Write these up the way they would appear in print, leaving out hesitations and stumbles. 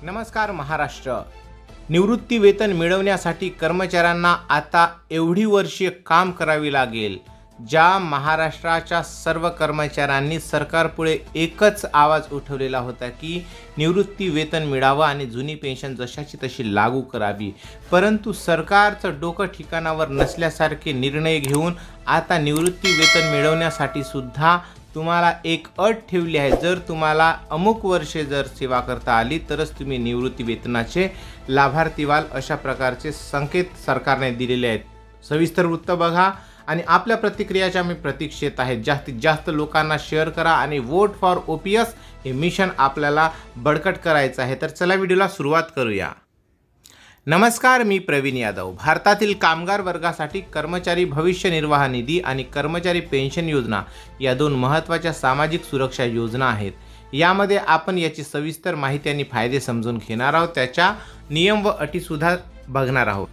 नमस्कार महाराष्ट्र। निवृत्ती वेतन मिळवण्यासाठी कर्मचाऱ्यांना आता एवढी वर्षे काम करावी लागेल। ज्या महाराष्ट्राच्या सर्व कर्मचाऱ्यांनी सरकारपुढे एकच आवाज उठवलेला होता की निवृत्ती वेतन मिळावं आणि जुनी पेन्शन जशाची तशी लागू करावी, परंतु सरकारचं डोकं ठिकाणावर नसल्यासारखे निर्णय घेऊन आता निवृत्ती वेतन मिळवण्यासाठी सुद्धा तुम्हाला एक अट ठेवली आहे। जर तुम्हाला अमुक वर्षे जर सेवा करता आली तरच तुम्ही निवृत्ती वेतनाचे लाभार्थी व्हाल, अशा प्रकारचे संकेत सरकारने दिलेले आहेत। सविस्तर वृत्त बघा आणि आपल्या प्रतिक्रियाच्या मी प्रतीक्षेत आहे। जास्तीत जास्त लोकांना शेअर करा आणि वोट फॉर OPS हे मिशन आपल्याला बळकट करायचं आहे। तर चला व्हिडिओला सुरुवात करूया। नमस्कार, मी प्रवीण यादव। भारतातील कामगार वर्गासाठी कर्मचारी भविष्य निर्वाह निधी आणि कर्मचारी पेन्शन योजना या दोन महत्त्वाच्या सामाजिक सुरक्षा योजना आहेत। यामध्ये आपण याची सविस्तर माहिती आणि फायदे समजून घेणार आहोत, त्याच्या नियम व अटी सुद्धा बघणार आहोत।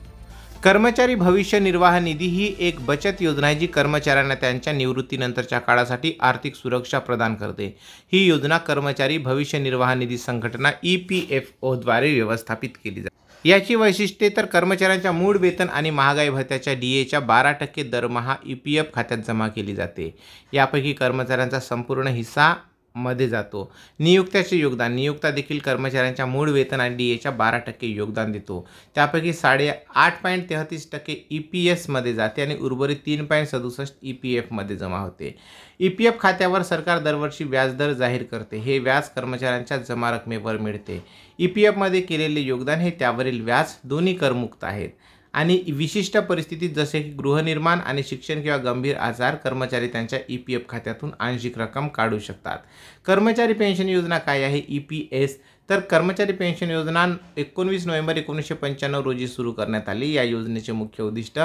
कर्मचारी भविष्य निर्वाह निधी ही एक बचत योजना आहे जी कर्मचाऱ्यांना त्यांच्या निवृत्तीनंतरच्या काळासाठी आर्थिक सुरक्षा प्रदान करते। ही योजना कर्मचारी भविष्य निर्वाह निधी संघटना EPFO द्वारे व्यवस्थापित केली जाते। याची वैशिष्ट्ये तर कर्मचाऱ्यांच्या मूळ वेतन आणि महागाई भत्त्याच्या DAच्या 12% दरमहा EPF खात्यात जमा केली जाते। यापैकी कर्मचाऱ्यांचा संपूर्ण हिस्सा मध्ये जातो। नियुक्त्याचे योगदान, नियुक्ता देखील कर्मचाऱ्यांच्या मूळ वेतन आणि DAच्या 12% योगदान देतो। त्यापैकी 8.33% EPS मध्ये जाते आणि उर्वरित 3.67 EPF मध्ये जमा होते। EPF खात्यावर सरकार दरवर्षी व्याजदर जाहीर करते। हे व्याज कर्मचाऱ्यांच्या जमा रकमेवर मिळते। EPF मध्ये केलेले योगदान हे त्यावरील व्याज दोन्ही करमुक्त आहेत आणि विशिष्ट परिस्थितीत जसे की गृहनिर्माण आणि शिक्षण किंवा गंभीर आजार कर्मचारी त्यांच्या EPF खात्यातून आंशिक रक्कम काढू शकतात। कर्मचारी पेन्शन योजना काय आहे? EPS तर कर्मचारी पेन्शन योजना 19 नोव्हेंबर 1995 रोजी सुरू करण्यात आली। या योजनेचे मुख्य उद्दिष्ट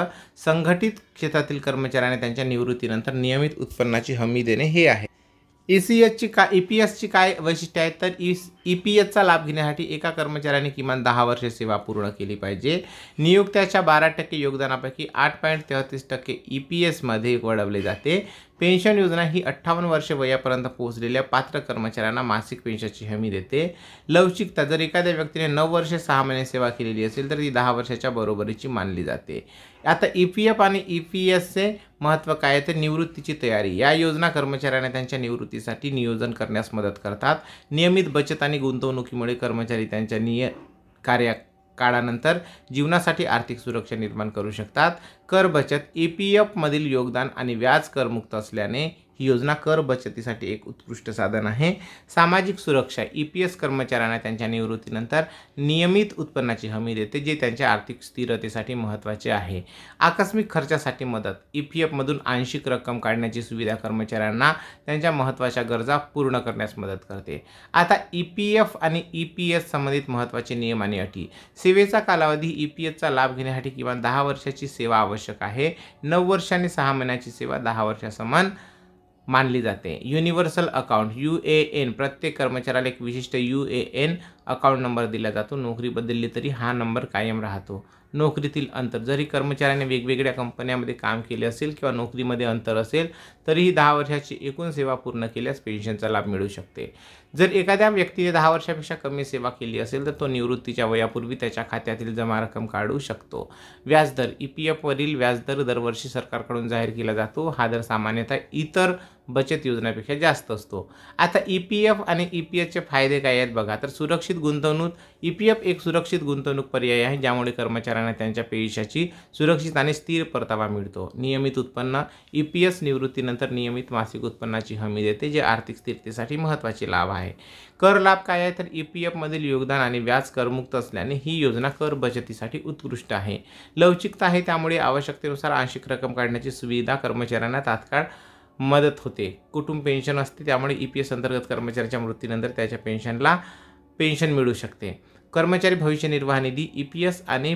संघटित क्षेत्रातील कर्मचाऱ्यांना त्यांच्या निवृत्तीनंतर नियमित उत्पन्नाची हमी देणे हे आहे। EPSची काय वैशिष्ट्ये आहेत तर EPSचा लाभ घेण्यासाठी एका कर्मचाऱ्याने किमान 10 वर्षे सेवा पूर्ण केली पाहिजे। नियुक्त्याच्या 12% योगदानापैकी 8.33% EPS मध्ये वळवले जाते। पेन्शन योजना ही 58 वर्षे वयापर्यंत पोहोचलेल्या पात्र कर्मचाऱ्यांना मासिक पेन्शनची हमी देते। लवचिकता, जर एखाद्या व्यक्तीने 9 वर्षे 6 महिने सेवा केलेली असेल तर ती 10 वर्षाच्या बरोबरीची मानली जाते। आता EPF आणि EPSचे महत्त्व काय आहे तर निवृत्तीची तयारी। या योजना कर्मचाऱ्यांना त्यांच्या निवृत्तीसाठी नियोजन करण्यास मदत करतात। नियमित बचत आणि गुंतवणुकीमुळे कर्मचारी त्यांच्या कार्यकाळानंतर जीवनासाठी आर्थिक सुरक्षा निर्माण करू शकतात। कर बचत, EPF मधील योगदान आणि व्याज करमुक्त असल्याने ही योजना कर बचतीसाठी एक उत्कृष्ट साधन आहे। सामाजिक सुरक्षा, EPS कर्मचाऱ्यांना त्यांच्या निवृत्तीनंतर नियमित उत्पन्नाची हमी देते जे त्यांच्या आर्थिक स्थिरतेसाठी महत्त्वाचे आहे। आकस्मिक खर्चासाठी मदत, EPF मधून आंशिक रक्कम काढण्याची सुविधा कर्मचाऱ्यांना त्यांच्या महत्त्वाच्या गरजा पूर्ण करण्यास मदत करते। आता EPF आणि EPS संबंधित महत्त्वाचे नियम आणि अटी। सेवेचा कालावधी, EPSचा लाभ घेण्यासाठी किमान 10 वर्षाची सेवा आवश्यक आहे। 9 वर्ष आणि 6 महिन्याची सेवा 10 वर्षासमान मानली जाते। युनिव्हर्सल अकाउंट UAN, प्रत्येक कर्मचाऱ्याला एक विशिष्ट UAN अकाउंट नंबर दिला जातो। नोकरी बदलली तरी हा नंबर कायम राहतो। नोकरीतील अंतर, जरी कर्मचाऱ्याने वेगवेगळ्या कंपन्यांमध्ये काम केले असेल किंवा नोकरीमध्ये अंतर असेल तरीही 10 वर्षाची एकूण सेवा पूर्ण केल्यास पेन्शनचा लाभ मिळू शकते। जर एखाद्या व्यक्तीने 10 वर्षापेक्षा कमी सेवा केली असेल तर तो निवृत्तीच्या वयापूर्वी त्याच्या खात्यातील जमा रक्कम काढू शकतो। व्याजदर, EPF वरील व्याजदर दरवर्षी सरकारकडून जाहीर केला जातो। हा दर सामान्यतः इतर बचत योजनांपेक्षा जास्त असतो। आता EPF आणि EPSचे फायदे काय आहेत बघा तर सुरक्षित गुंतवणूक, EPF एक सुरक्षित गुंतवणूक पर्याय आहे ज्यामुळे कर्मचाऱ्यांना त्यांच्या पैशाची सुरक्षित आणि स्थिर परतावा मिळतो। नियमित उत्पन्न, EPS निवृत्तीनंतर नियमित मासिक उत्पन्नाची हमी देते जे आर्थिक स्थिरतेसाठी महत्त्वाचे लाभ आहे। कर लाभ काय आहे तर EPF मधील योगदान आणि व्याज करमुक्त असल्याने ही योजना कर बचतीसाठी उत्कृष्ट आहे। लवचिकता आहे, त्यामुळे आवश्यकतेनुसार आंशिक रक्कम काढण्याची सुविधा कर्मचाऱ्यांना तात्काळ मदत होते। कुटुंब पेन्शन असते, त्यामुळे EPS अंतर्गत कर्मचाऱ्याच्या मृत्यूनंतर त्याच्या पेन्शन मिळू शकते। कर्मचारी भविष्य निर्वाह निधी EPS आणि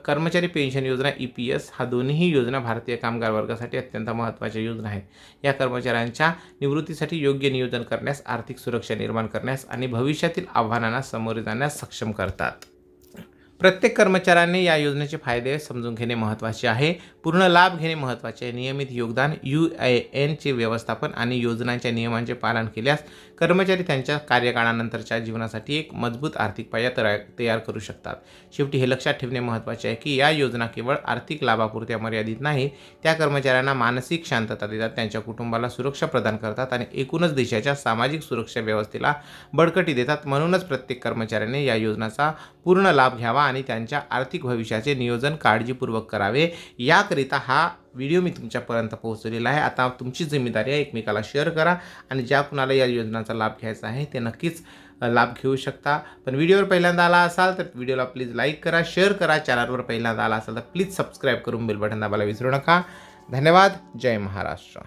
कर्मचारी पेन्शन योजना EPS हा दोन्ही योजना भारतीय कामगार वर्गासाठी अत्यंत महत्त्वाच्या योजना आहेत। या कर्मचाऱ्यांच्या निवृत्तीसाठी योग्य नियोजन करण्यास, आर्थिक सुरक्षा निर्माण करण्यास आणि भविष्यातील आव्हानांना सामोरे जाण्यास सक्षम करतात। प्रत्येक कर्मचाऱ्यांनी या योजनेचे फायदे समजून घेणे महत्त्वाचे आहे. पूर्ण लाभ घेणे महत्त्वाचे आहे. नियमित योगदान, UANचे व्यवस्थापन आणि योजनांच्या नियमांचे पालन केल्यास कर्मचारी त्यांच्या कार्यकाळानंतरच्या जीवनासाठी एक मजबूत आर्थिक पाया तयार करू शकतात. शेवटी हे लक्षात ठेवणे महत्त्वाचे आहे की या योजना केवळ आर्थिक लाभापुरत्या मर्यादित नाही, त्या कर्मचाऱ्यांना मानसिक शांतता देतात, त्यांच्या कुटुंबाला सुरक्षा प्रदान करतात आणि एकूणच देशाच्या सामाजिक सुरक्षा व्यवस्थेला बळकटी देतात. म्हणूनच प्रत्येक कर्मचाऱ्याने या योजनाचा पूर्ण लाभ घ्यावा आणि त्यांच्या आर्थिक भविष्याचे नियोजन काळजीपूर्वक करावे. याकरिता हा व्हिडिओ मी तुमच्यापर्यंत पोहोचवलेला आहे. आता तुमची जिम्मेदारी आहे, एकमेकाला शेअर करा आणि ज्या कुणाला या योजनांचा लाभ घ्यायचा आहे ते नक्कीच लाभ घेऊ शकता. पण व्हिडिओवर पहिल्यांदा आला असाल तर व्हिडिओला प्लीज लाईक करा, शेअर करा. चॅनलवर पहिल्यांदा आला असाल तर प्लीज सबस्क्राईब करून बेल बटन दाबायला विसरू नका. धन्यवाद. जय महाराष्ट्र.